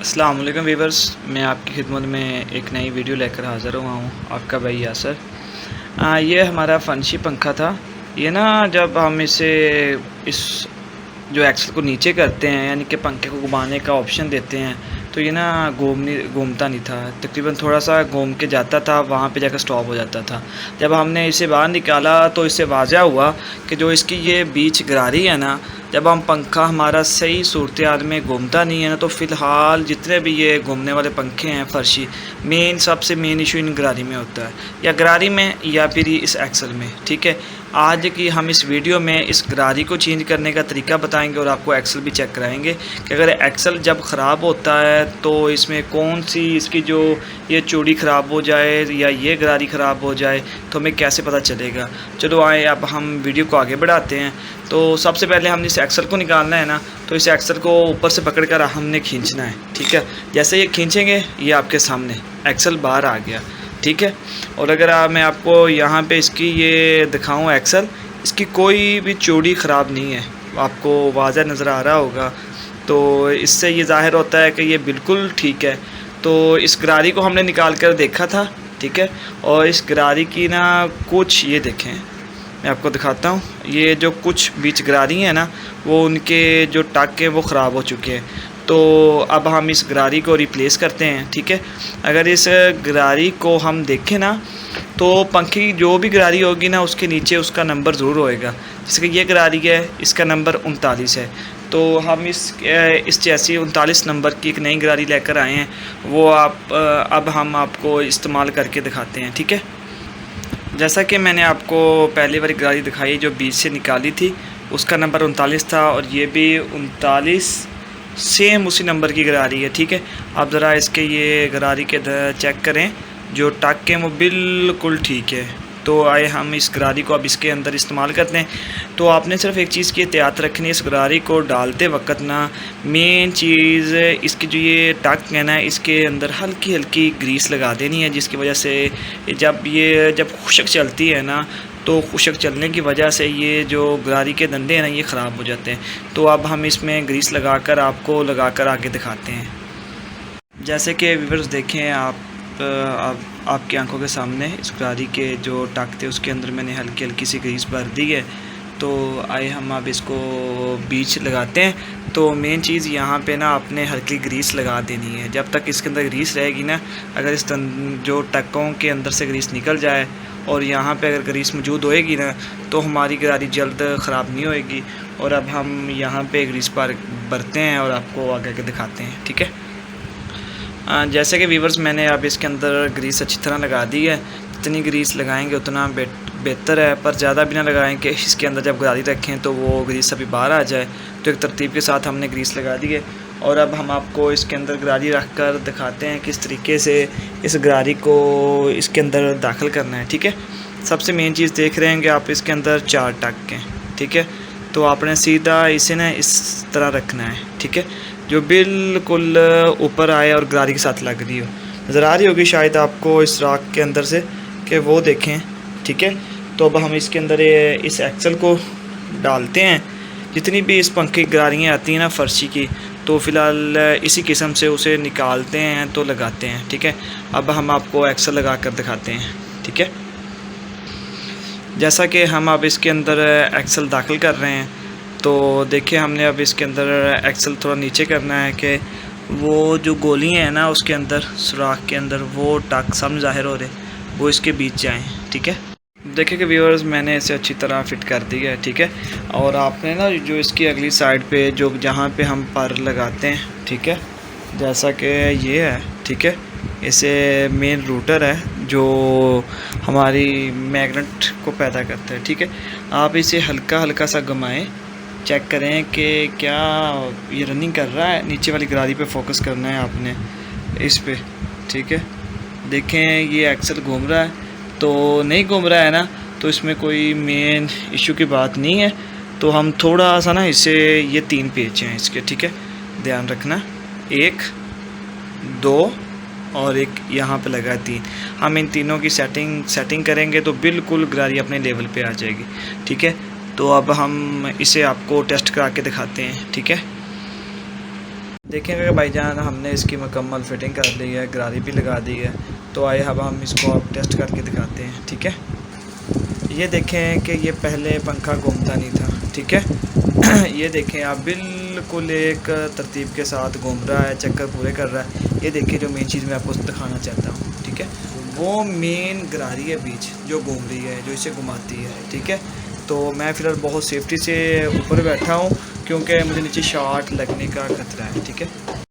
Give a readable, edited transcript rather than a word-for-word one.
अस्सलाम वालेकुम वीवर्स, मैं आपकी खिदमत में एक नई वीडियो लेकर हाज़िर हुआ हूँ। आपका भाई यासर। ये हमारा फंशी पंखा था। ये ना जब हम इसे इस जो एक्सल को नीचे करते हैं, यानी कि पंखे को घुमाने का ऑप्शन देते हैं, तो ये ना घूमता नहीं था। तकरीबन थोड़ा सा घूम के जाता था, वहाँ पे जाकर स्टॉप हो जाता था। जब हमने इसे बाहर निकाला तो इससे वाज़ह हुआ कि जो इसकी ये बीच गरारी है ना, जब हम पंखा हमारा सही सूरत हाल में घूमता नहीं है ना, तो फ़िलहाल जितने भी ये घूमने वाले पंखे हैं फर्शी, सबसे मेन इशू इन गरारी में होता है, या गरारी में या फिर इस एक्सल में। ठीक है, आज की हम इस वीडियो में इस गरारी को चेंज करने का तरीका बताएंगे और आपको एक्सल भी चेक कराएंगे कि अगर एक्सल जब ख़राब होता है तो इसमें कौन सी इसकी जो ये चूड़ी ख़राब हो जाए या ये गरारी ख़राब हो जाए तो हमें कैसे पता चलेगा। चलो आए अब हम वीडियो को आगे बढ़ाते हैं। तो सबसे पहले हमने इस एक्सल को निकालना है ना, तो इस एक्सल को ऊपर से पकड़ कर हमने खींचना है। ठीक है, जैसे ये खींचेंगे ये आपके सामने एक्सल बाहर आ गया। ठीक है, और अगर मैं आपको यहाँ पे इसकी ये दिखाऊं एक्सल, इसकी कोई भी चूड़ी ख़राब नहीं है, आपको वाज़ह नज़र आ रहा होगा। तो इससे ये ज़ाहिर होता है कि ये बिल्कुल ठीक है। तो इस गरारी को हमने निकाल कर देखा था। ठीक है, और इस गरारी की ना कुछ ये देखें, मैं आपको दिखाता हूँ। ये जो कुछ बीच गरारी हैं ना, वो उनके जो टक हैं वो ख़राब हो चुके हैं। तो अब हम इस गरारी को रिप्लेस करते हैं। ठीक है, अगर इस गरारी को हम देखें ना, तो पंखे की जो भी गरारी होगी ना, उसके नीचे उसका नंबर ज़रूर होएगा। जैसे कि ये गरारी है, इसका नंबर 39 है। तो हम इस जैसी 39 नंबर की एक नई गरारी लेकर आए हैं, वो अब हम आपको इस्तेमाल करके दिखाते हैं। ठीक है, जैसा कि मैंने आपको पहली बार गरारी दिखाई जो बीच से निकाली थी, उसका नंबर 39 था, और ये भी 39 सेम उसी नंबर की गरारी है। ठीक है, आप ज़रा इसके ये गरारी के चेक करें, जो टक हैं वो बिल्कुल ठीक है। तो आए हम इस गरारी को अब इसके अंदर इस्तेमाल करते हैं। तो आपने सिर्फ एक चीज़ की एहतियात रखनी है, इस गरारी को डालते वक्त ना, मेन चीज़ इसकी जो ये टक है ना, इसके अंदर हल्की हल्की ग्रीस लगा देनी है, जिसकी वजह से जब खुशक चलती है ना, तो खुशक चलने की वजह से ये जो गरारी के दंदे हैं ना, ये ख़राब हो जाते हैं। तो अब हम इसमें ग्रीस लगाकर आपको आगे दिखाते हैं। जैसे कि व्यूअर्स देखें आपकी आंखों के सामने इस गरारी के जो टक थे उसके अंदर मैंने हल्की हल्की सी ग्रीस भर दी है। तो आइए हम अब इसको बीच लगाते हैं। तो मेन चीज़ यहाँ पे ना आपने हल्की ग्रीस लगा देनी है। जब तक इसके अंदर ग्रीस रहेगी ना, अगर इस जो टक्कों के अंदर से ग्रीस निकल जाए और यहाँ पे अगर ग्रीस मौजूद होएगी ना, तो हमारी गरारी जल्द ख़राब नहीं होएगी। और अब हम यहाँ पे ग्रीस भरते हैं और आपको आगे दिखाते हैं। ठीक है, जैसे कि व्यूअर्स मैंने अब इसके अंदर ग्रीस अच्छी तरह लगा दी है। जितनी ग्रीस लगाएंगे उतना बेहतर है, पर ज़्यादा भी ना लगाएं कि इसके अंदर जब गरारी रखें तो वो ग्रीस अभी बाहर आ जाए। तो एक तरतीब के साथ हमने ग्रीस लगा दी है, और अब हम आपको इसके अंदर गरारी रख कर दिखाते हैं किस तरीके से इस गरारी को इसके अंदर दाखिल करना है। ठीक है, सबसे मेन चीज़ देख रहे हैं कि आप इसके अंदर 4 टक हैं। ठीक है, तो आपने सीधा इसे ना इस तरह रखना है। ठीक है, जो बिल्कुल ऊपर आए और गरारी के साथ लग रही हो, नज़र आ रही होगी शायद आपको इस राख के अंदर से, कि वो देखें। ठीक है, तो अब हम इसके अंदर इस एक्सल को डालते हैं। जितनी भी इस पंखे की गरारियाँ आती हैं ना फर्शी की, तो फ़िलहाल इसी किस्म से उसे निकालते हैं तो लगाते हैं। ठीक है, अब हम आपको एक्सल लगा कर दिखाते हैं। ठीक है, जैसा कि हम अब इसके अंदर एक्सल दाखिल कर रहे हैं, तो देखिए हमने अब इसके अंदर एक्सल थोड़ा नीचे करना है कि वो जो गोलियां हैं ना उसके अंदर सुराख के अंदर वो टक सामने ज़ाहिर हो रहे, वो इसके बीच जाएं। ठीक है, देखिए कि व्यूअर्स मैंने इसे अच्छी तरह फिट कर दी है। ठीक है, और आपने ना जो इसकी अगली साइड पे जो जहाँ पे हम पर लगाते हैं, ठीक है, जैसा कि ये है। ठीक है, इसे मेन रूटर है जो हमारी मैग्नेट को पैदा करता है। ठीक है, आप इसे हल्का हल्का सा घुमाएं, चेक करें कि क्या ये रनिंग कर रहा है। नीचे वाली गरारी पे फोकस करना है आपने, इस पे। ठीक है, देखें ये एक्सल घूम रहा है, तो नहीं घूम रहा है ना, तो इसमें कोई मेन इशू की बात नहीं है। तो हम थोड़ा सा ना इसे, ये 3 पेच हैं इसके। ठीक है, ध्यान रखना, 1 2 और एक यहाँ पे लगा 3। हम इन तीनों की सेटिंग करेंगे तो बिल्कुल गरारी अपने लेवल पे आ जाएगी। ठीक है, तो अब हम इसे आपको टेस्ट करा के दिखाते हैं। ठीक है, देखेंगे भाईजान, हमने इसकी मुकम्मल फिटिंग कर ली है, गरारी भी लगा दी है। तो आए अब हम इसको अब टेस्ट करके दिखाते हैं, ठीक है। ये देखें कि ये पहले पंखा घूमता नहीं था, ठीक है। ये देखें आप, बिल्कुल एक तरतीब के साथ घूम रहा है, चक्कर पूरे कर रहा है। ये देखिए जो मेन चीज़ मैं आपको दिखाना चाहता हूँ, ठीक है, वो मेन गरारी है बीच जो घूम रही है, जो इसे घुमाती है, ठीक है। तो मैं फ़िलहाल बहुत सेफ्टी से ऊपर बैठा हूँ क्योंकि मुझे नीचे शॉट लगने का खतरा है, ठीक है।